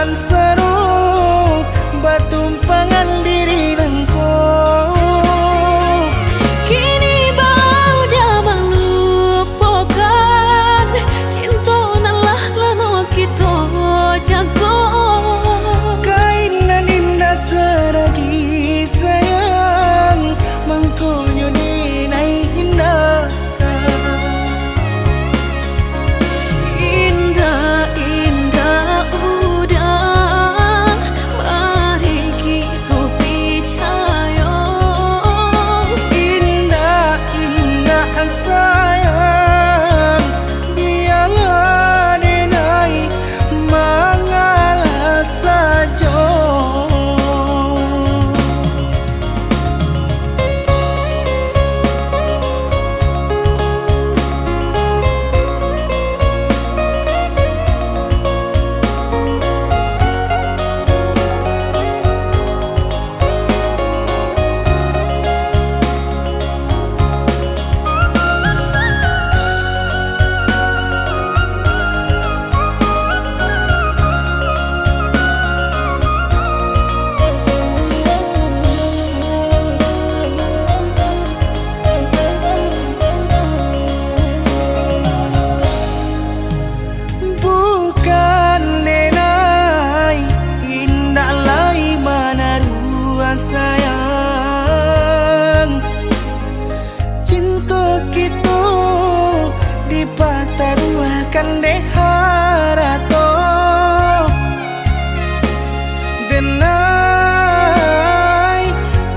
san seru batumpangan diri nengko. Kini bau dah melupakan cinta nalah lama kita jago. Kainan indah seragi sayang mangkonyo dinai indah. Indah indah udah mari kita percaya. Indah indah sayang biarlah dinai mengalah saja. Bukan nenai indah lai mana dua sayang. Cinta kita di pataruakan deharato. Denai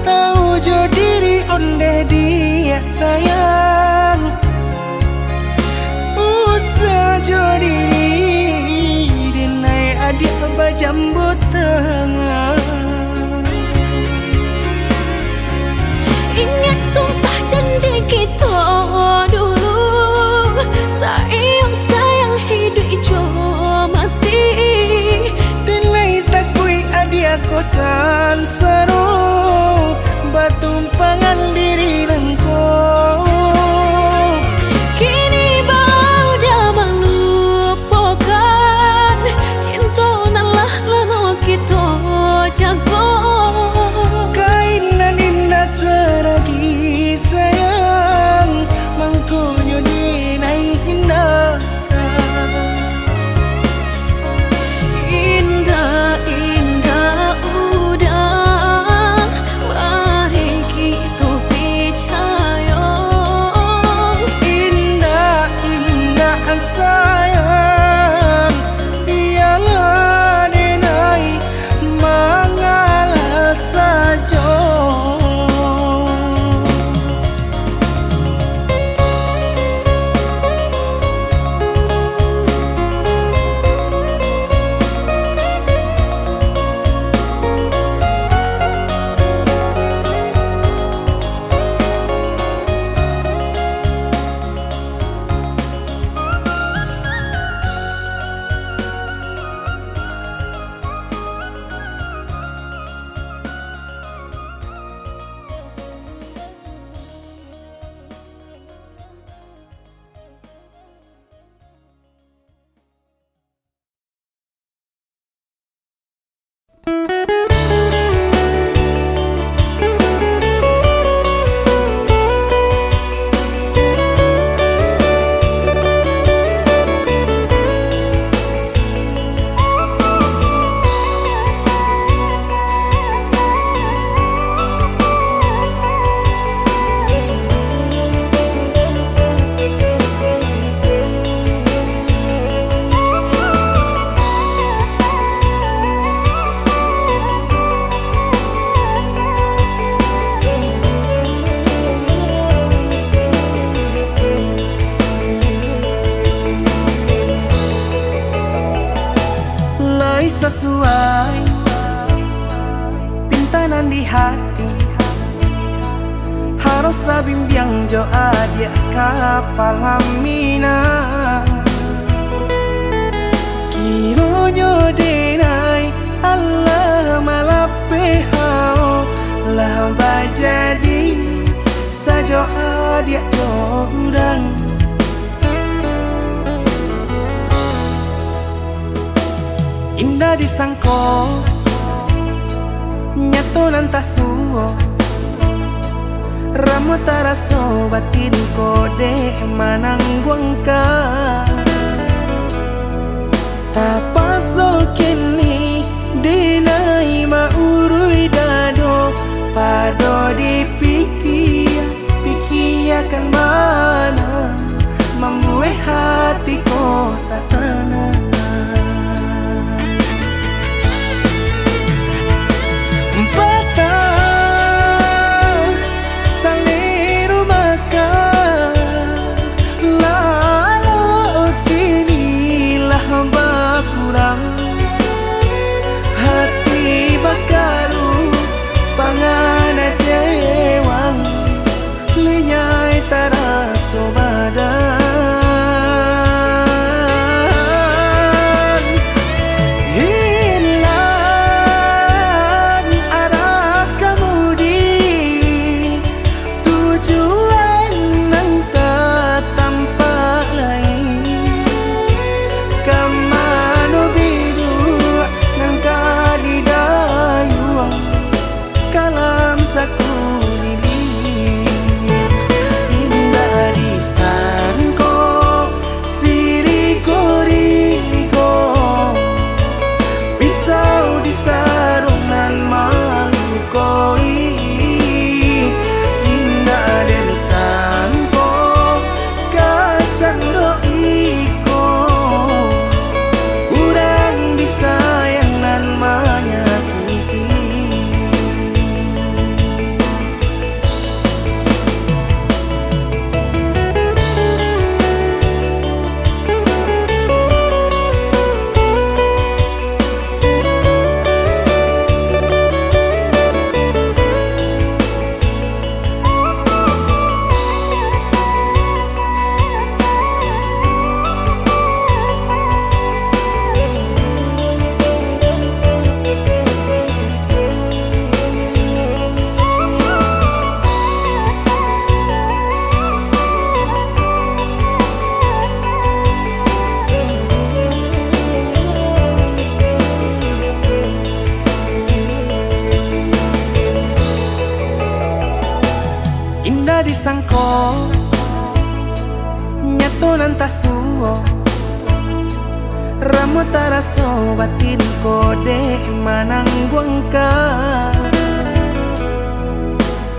tahu jo diri onde dia sayang. Usah jo diri dinai adik bajambut tengah. Ingat sumpah janji kita dulu, sayang hidup ijo mati. Dinai takui adik aku san seru batumpangan diri nengko. Kini bau dah melupakan cinta nalah lama kita jago. Kainan indah seragi sayang mangkonyo dinai indah. Indah indah udah mari kita percaya. Indah indah sayang biarlah dinai mengalah saja. Sesuai pintanan di hati harus sabimbiang jo adia kapal hamina. Kironyo denai Allah malapehau lah bajadi sajo adia jo urang. Indah disangko nyato nantasuo Ramo taraso batin kode manangguang ka Tapaso kini dinai maurui dado Pado dipikir akan mana membuat hatiku tak tenang hati bakaru pangana jewang linyai taraso badan hilang arah kemudi tujuan nang tak tampak lain kamano biru nang kadidayuang kalam sakunili indah disangko siriko-riko pisau di sarungan malukoi indah disangko kacang doiko urang disayang nan menyakiti Indah disangko nyato nantasuo Ramo taraso batin kode manangguang ka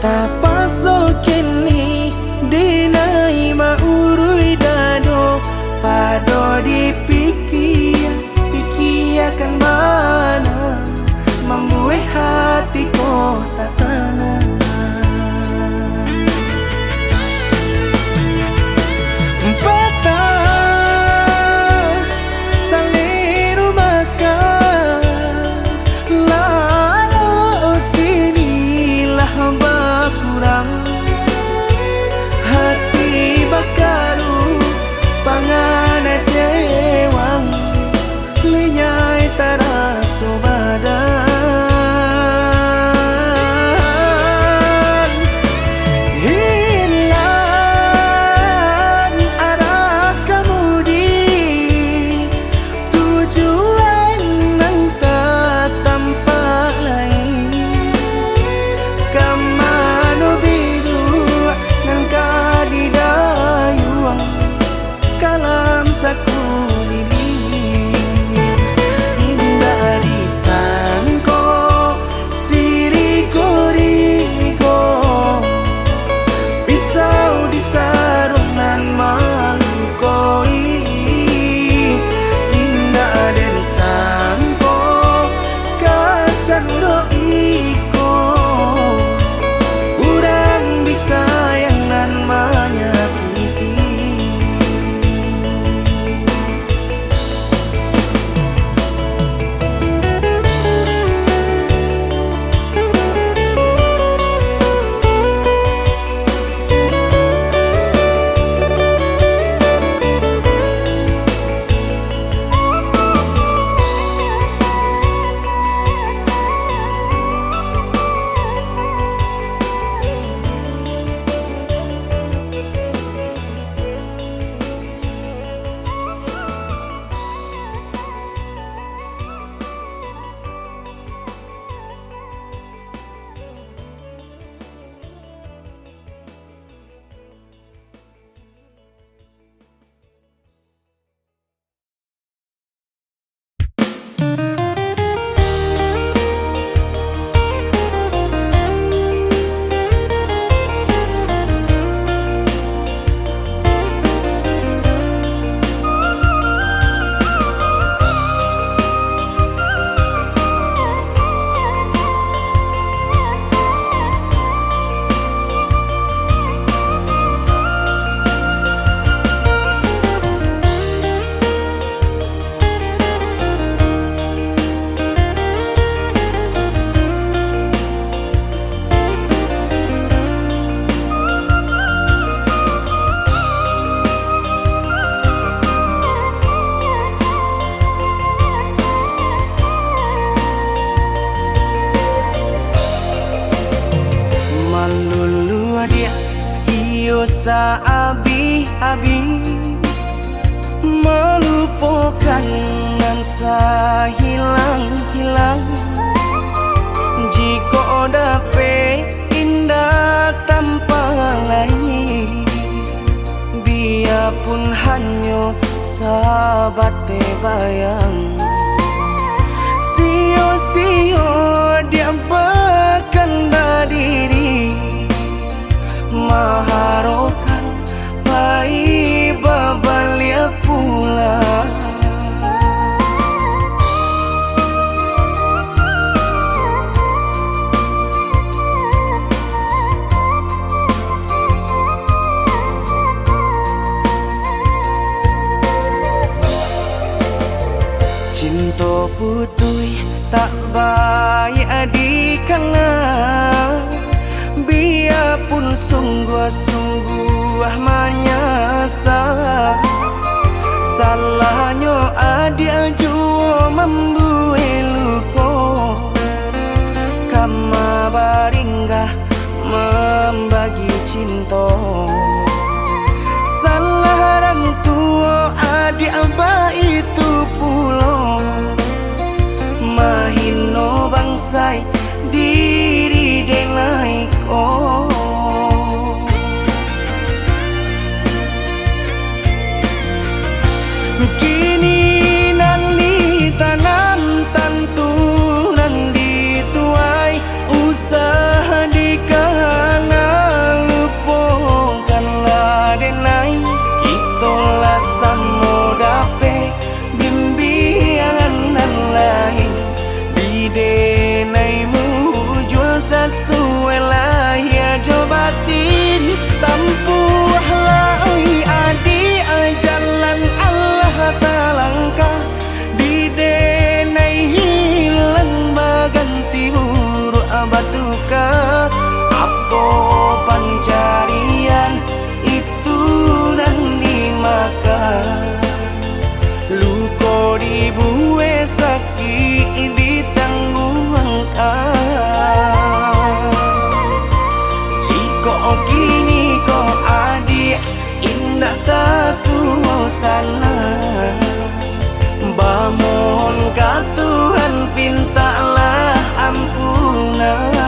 Tapaso kini dinai maurui dado Pado dipikir akan mana membuat hatiku tak tenang kurang sa abi-abi, melupakan nan sa hilang-hilang. Jika dapat indah tanpa lain, biarpun hanya sahabat bayang. Sio-sio dia bahkan diri maharokan pai babalia pula. Cinta putui tak baik adikana, biarpun sungguh-sungguh menyasa. Salahnya adik jua membuat luka, kama baringgah membagi cinta. Salah orang tua adik abah itu pulau, mahino bangsai diri denai ko. Kini nali tanam tantu nan dituai, usaha dikana lupakanlah denai. Itolah samo dape bimbingan nan lain, di denaimu jual sesuai lah ya jobatin. Tampuhlah oi adi jalan Allah talangkah, di denai hilang baganti buruk abatuka. Apa pencarian itu dan dimakan, luka dibuat sakit ditanggung jika kini kau adik indah tak suasana, bamohon ka Tuhan pintalah ampunan.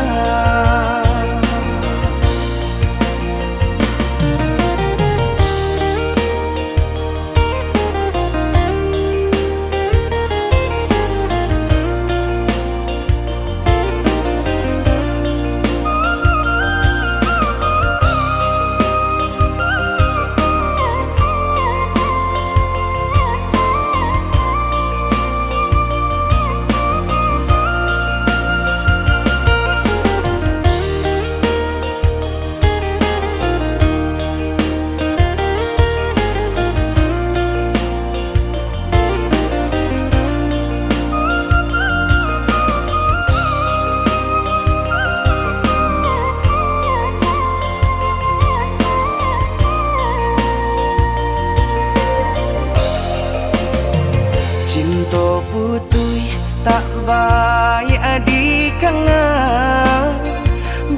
Cinta putui tak baik adikana,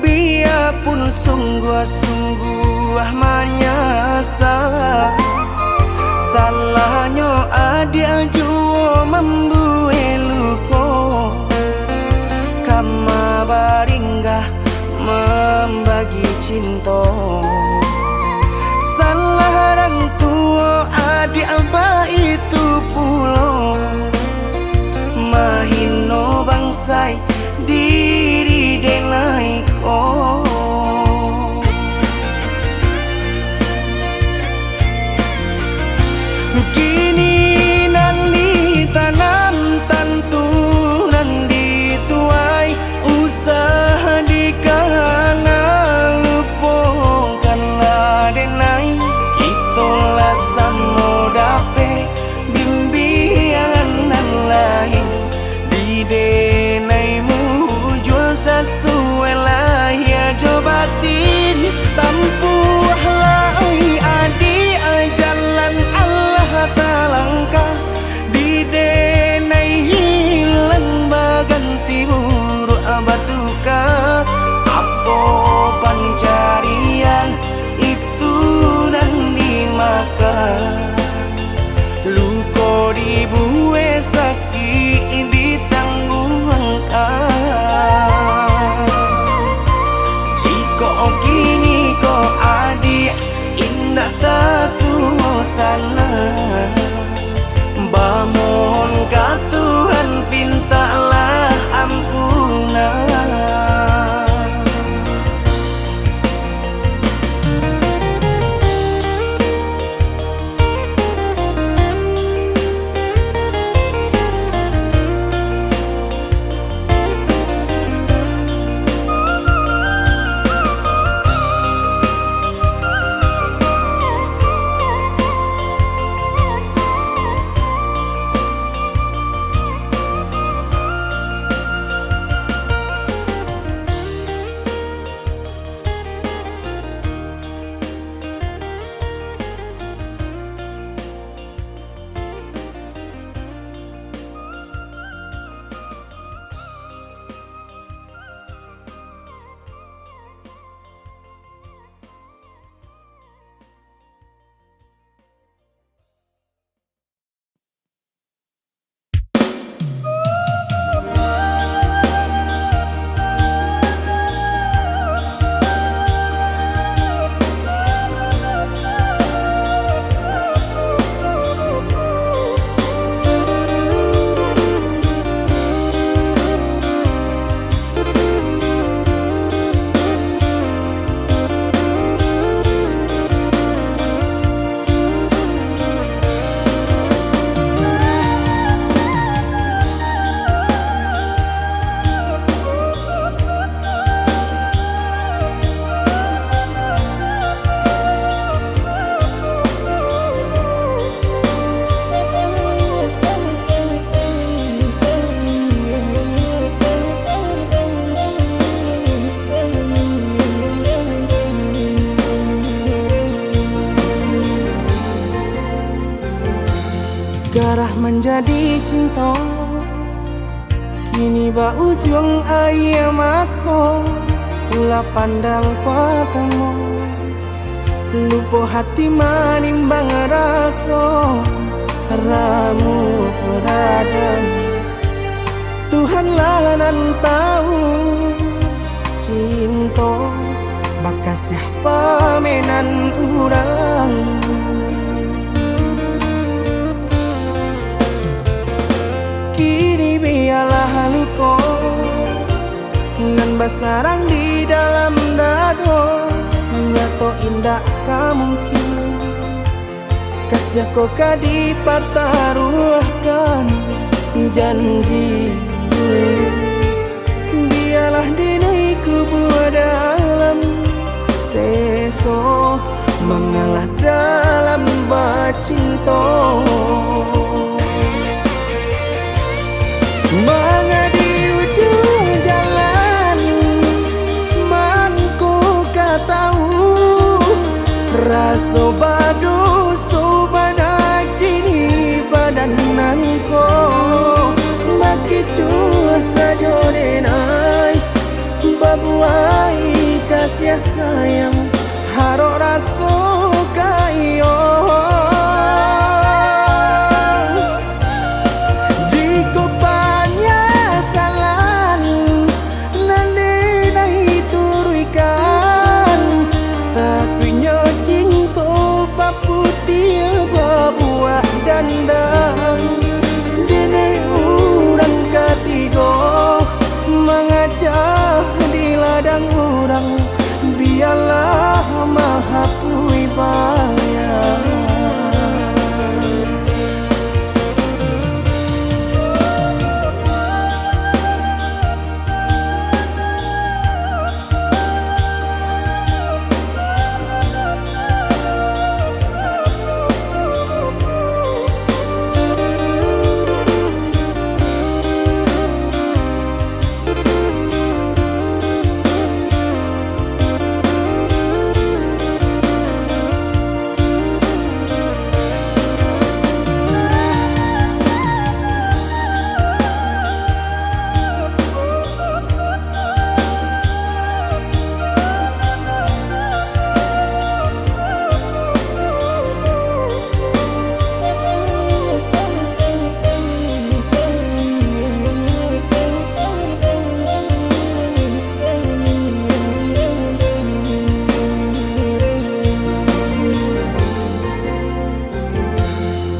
biarpun sungguh-sungguh menyasa. Salahnya adik jua membuat luka, kama baringgah membagi cinta. Salah orang tua adik abah itu pulau, mahino bangsai diri denai ko. Kini nali tanam tantu nan dituai, usaha dikana lupakanlah denai. Itolah samo dape bimbingan nan lain, di denaimu jual sesuai lah ya jobatin. Tampuhlah oi adi jalan Allah talangkah, di denai hilang baganti buruk abatuka. Apa pencarian itu jadi cinta, kini ba ujung ayam aku ulah pandang patamu, lupa hati manimbang rasa ramu peradam. Tuhanlah nan tahu cinta bakas siapa menan urang. Kini biarlah luka nan basarang di dalam dado, nyato indah kamungkin kasih kau kadi pertaruhkan janji. Biarlah dinai kubur dalam seso mengalah dalam bacinta. Mengadi ujung jalan manku katahu rasa badu sobana kini badananku maki cua saja denai babuai kasih sayang harok rasa kayo. Jika banyak salah lalai turuikan takunya cinta paputia babuah dandang dene urang ketiga mengajak di ladang urang biarlah maha pui bayar.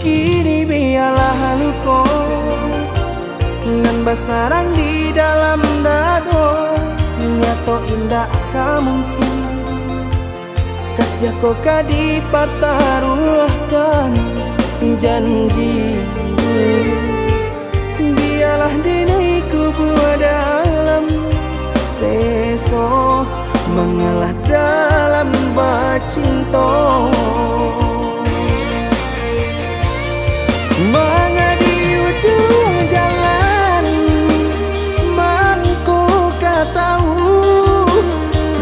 Kini biarlah luka nan basarang di dalam dado, nyato indah kamungkin kasih kau kadi pertaruhkan janji. Biarlah dinai kubur dalam seso mengalah dalam bacinta. Mengadi ujung jalan manku katahu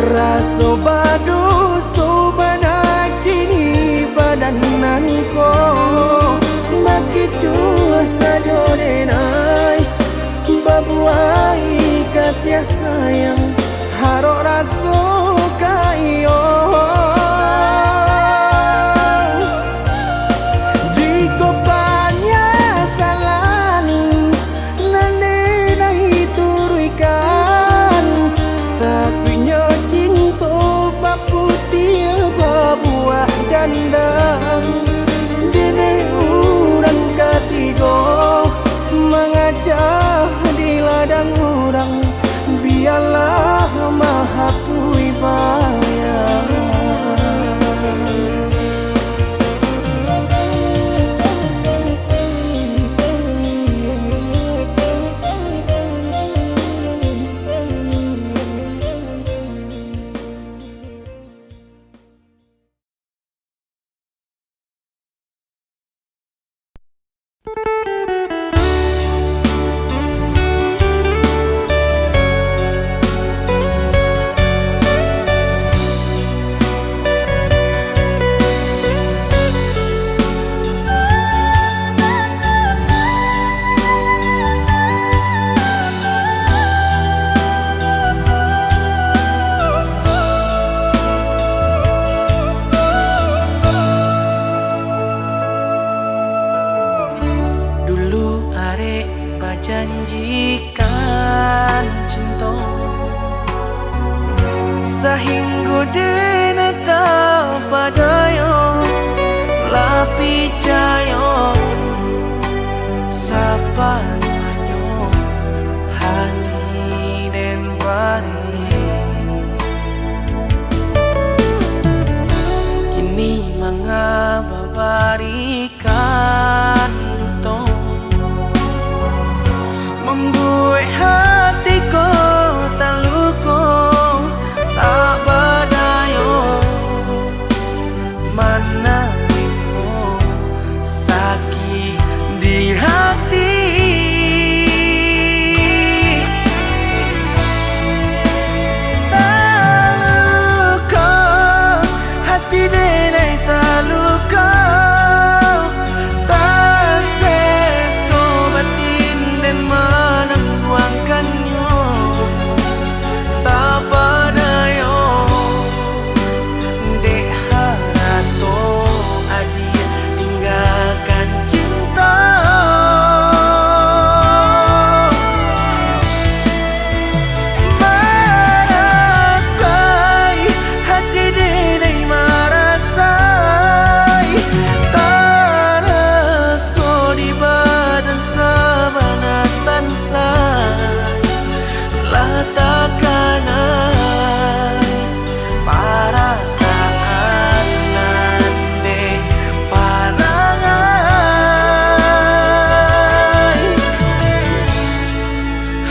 rasa badu sobana kini badananku maki cua saja denai babuai kasih sayang harok rasa kayo. Dandang dene urang ketiga mengajak di ladang urang biarlah maha pui bayar.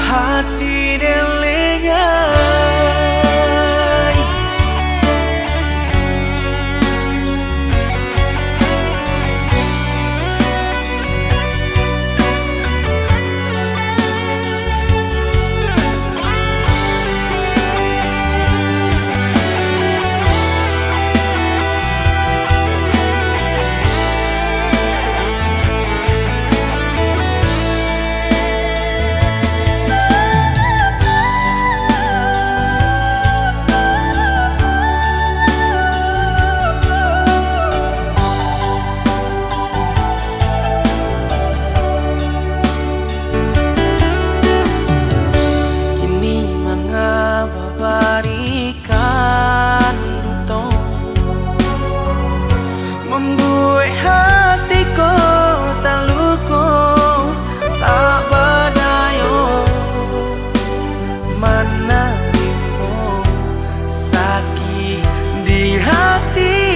hati delenya. Membuat hatiku tak luka, tak berdaya menerimu sakit di hati.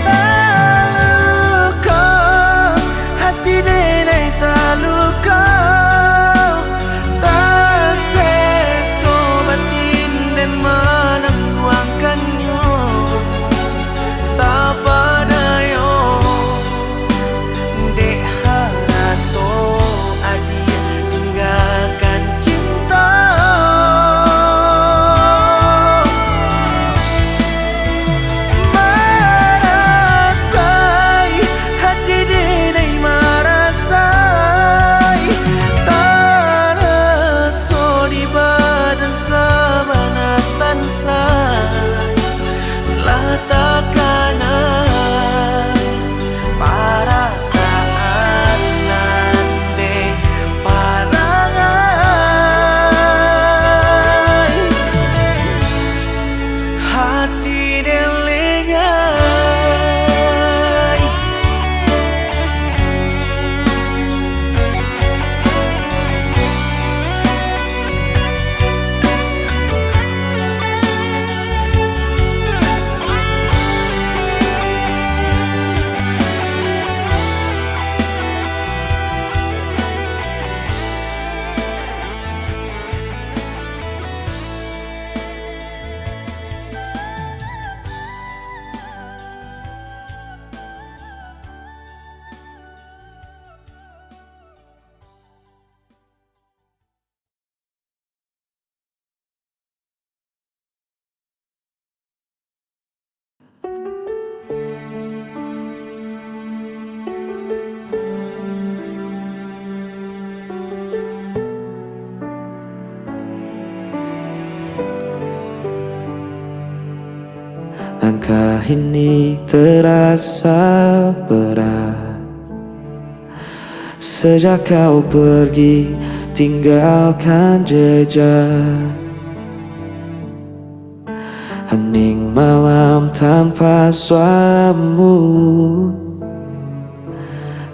Tak luka, hati nenek tak luka, tak seso batin dan menangguangkannya, tak berdaya dek harato adik tinggalkan cinta. Marasai hati denai marasai, tak reso di badan sabana sansai, latakanai perasaan nande parangai hati delenya. Langkah ini terasa berat sejak kau pergi tinggalkan jejak. Hening malam tanpa suaramu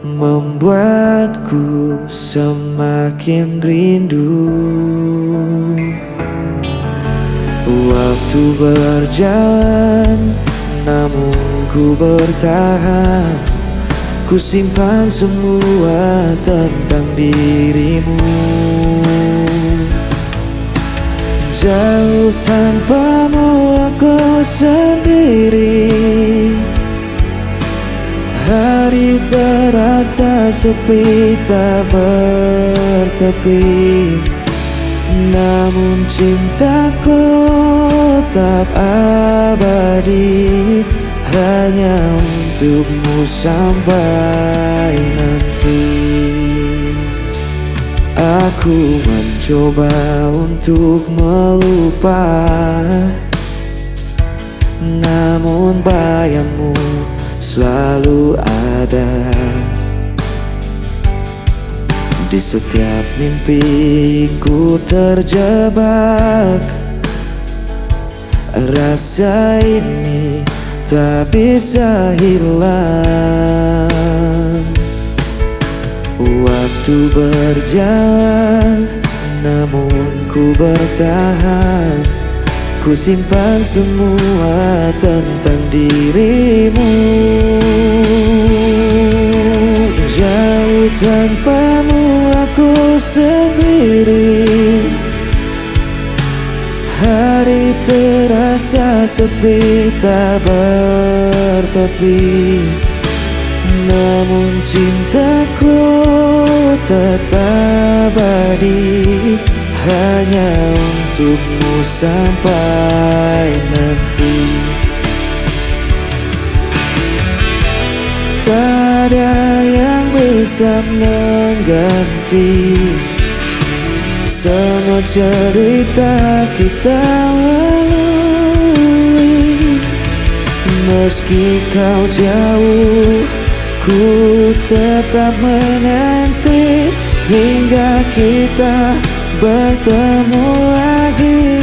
membuatku semakin rindu. Waktu berjalan, namun ku bertahan. Ku simpan semua tentang dirimu. Jauh tanpamu aku sendiri. Hari terasa sepi tak bertepi, namun cintaku tetap abadi, hanya untukmu sampai nanti. Aku mencoba untuk melupa, namun bayangmu selalu ada. Di setiap mimpiku terjebak, rasa ini tak bisa hilang. Waktu berjalan, namun ku bertahan. Ku simpan semua tentang dirimu. tanpamu aku sendiri. Hari terasa sepi tak bertepi, namun cintaku tetap abadi, hanya untukmu sampai nanti. Tak ada yang bisa mengganti semua cerita kita lalui. Meski kau jauh, ku tetap menanti hingga kita bertemu lagi.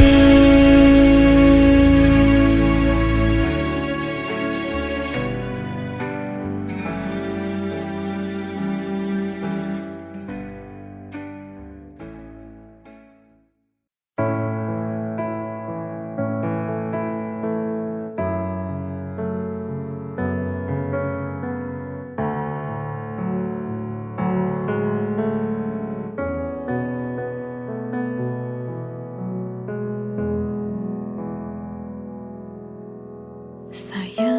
Sayang,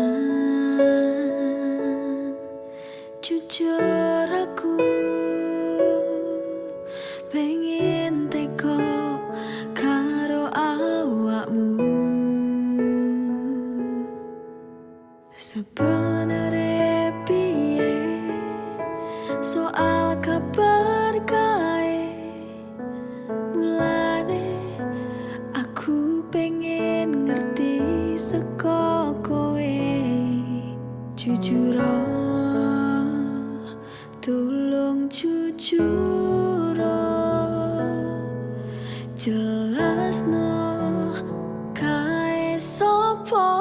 jujur aku pengen teko karo awakmu. Sebenere piye soal kabar kae, mulane aku pengen ngerti seko kowe. Jujur tolong jujur jelasno kae sopo.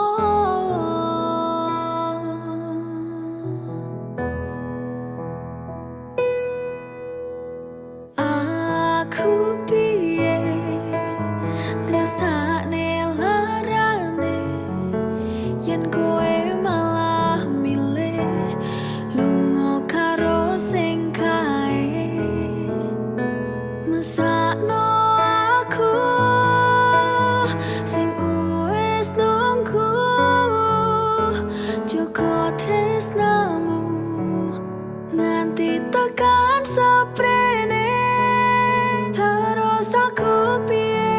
Aku piye ngrasakne larane yen kowe malah milih lunga karo sing kae. Mesakno aku sing wis nunggu, joko tresnamu nganti tekan seprene. Terus aku piye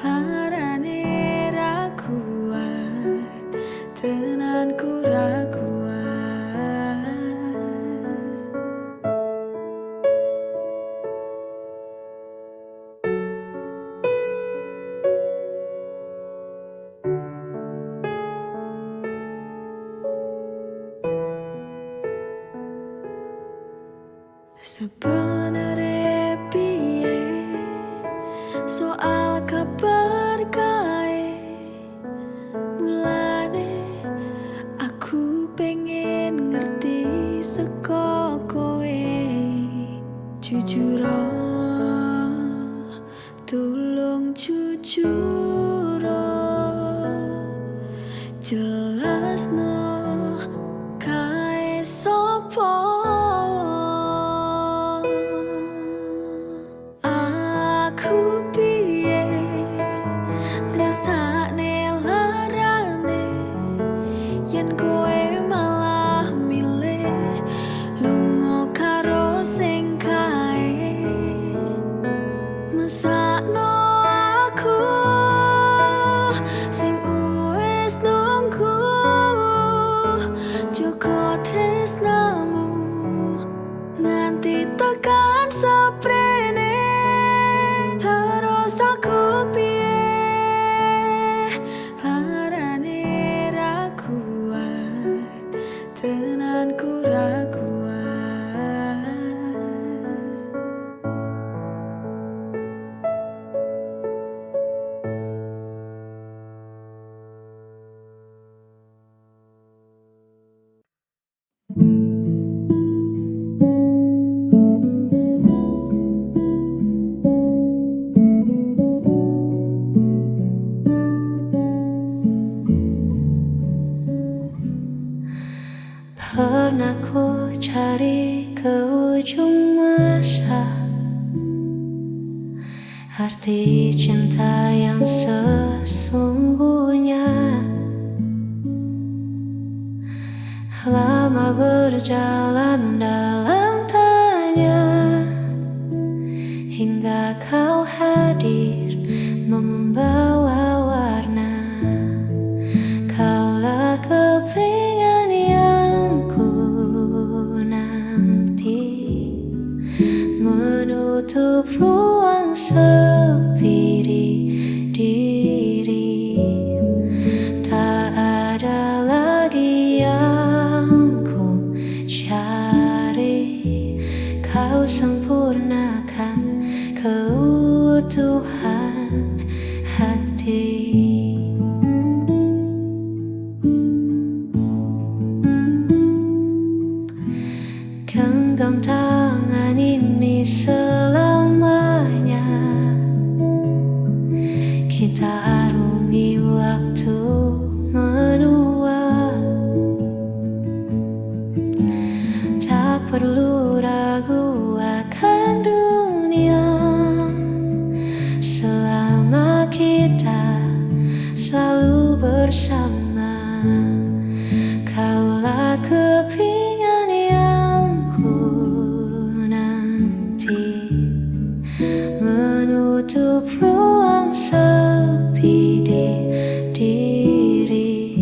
larane ra kuat, tenanku ra kuat. Sebenere piye soal kabar kae, mulane aku pengen ngerti seko kowe. Jujur tolong jujur jelasno kae sopo. Aku piye ngrasakne larane yen kowe malah milih lunga karo sing kae. Mesakno aku sing wis nunggu, joko tresnamu nganti tekan seprene. Terus aku piye larane ra kuat, tenanku ra kuat. Pernah aku cari ke ujung masa arti cinta yang sesungguhnya. Lama berjalan dalam tanya hingga kau hadir membawa warna. Kaulah kepingan yang ku nanti, menutup ruang sepi di diri. Tak ada lagi yang ku cari, kau sempurnakan keutuhan hati. Genggam tangan ini selamanya, kita arungi waktu menua. Tak perlu ragu akan dunia selama kita selalu bersama. Kaulah kepingan yang ku nanti, menutup ruang sepi di diri.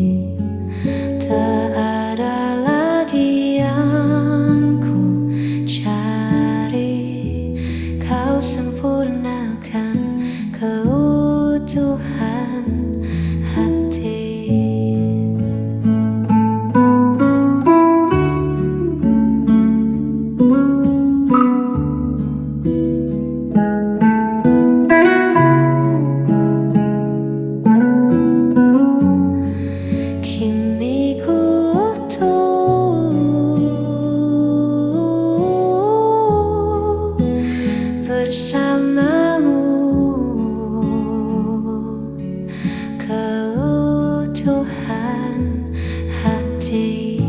Tak ada lagi yang ku cari, kau sempurnakan keutuhan hati. Kini ku utuh bersamamu, keutuhan hati.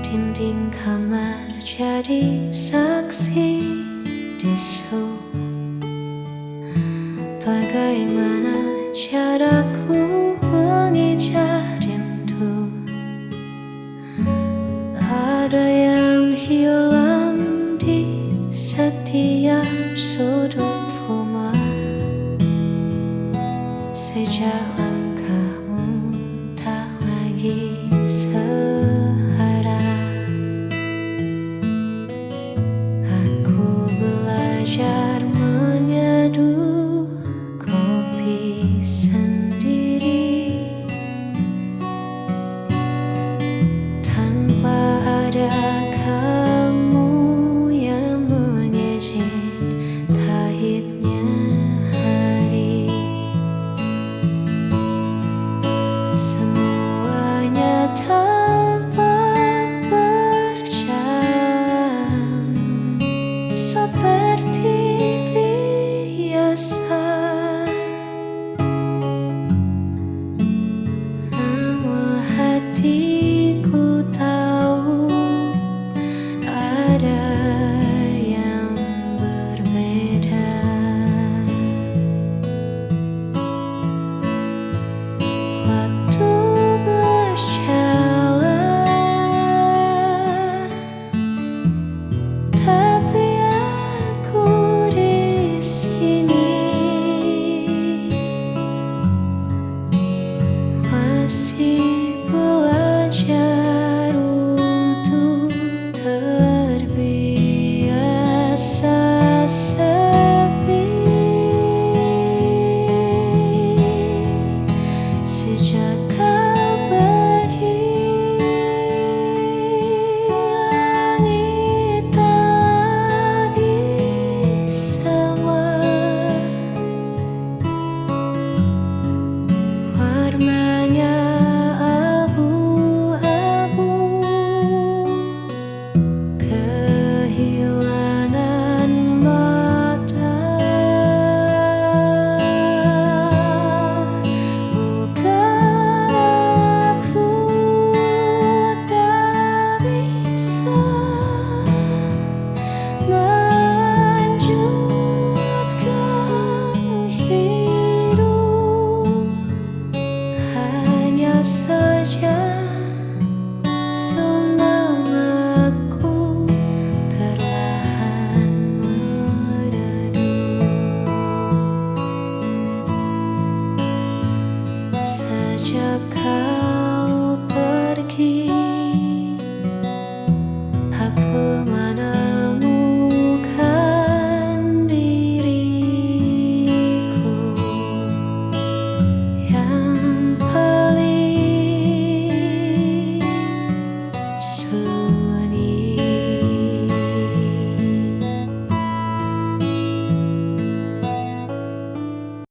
Dinding kamar jadi saksi bisu. Bagaimana caraku mengejar rindu? Ada yang hilang di setiap sudut rumah. Sejak langkahmu tak lagi searah, aku belajar menyeduh kopi sendiri. Tanpa ada kamu yang mengejek pahitnya hari. Semuanya tampak berjalan seperti biasa.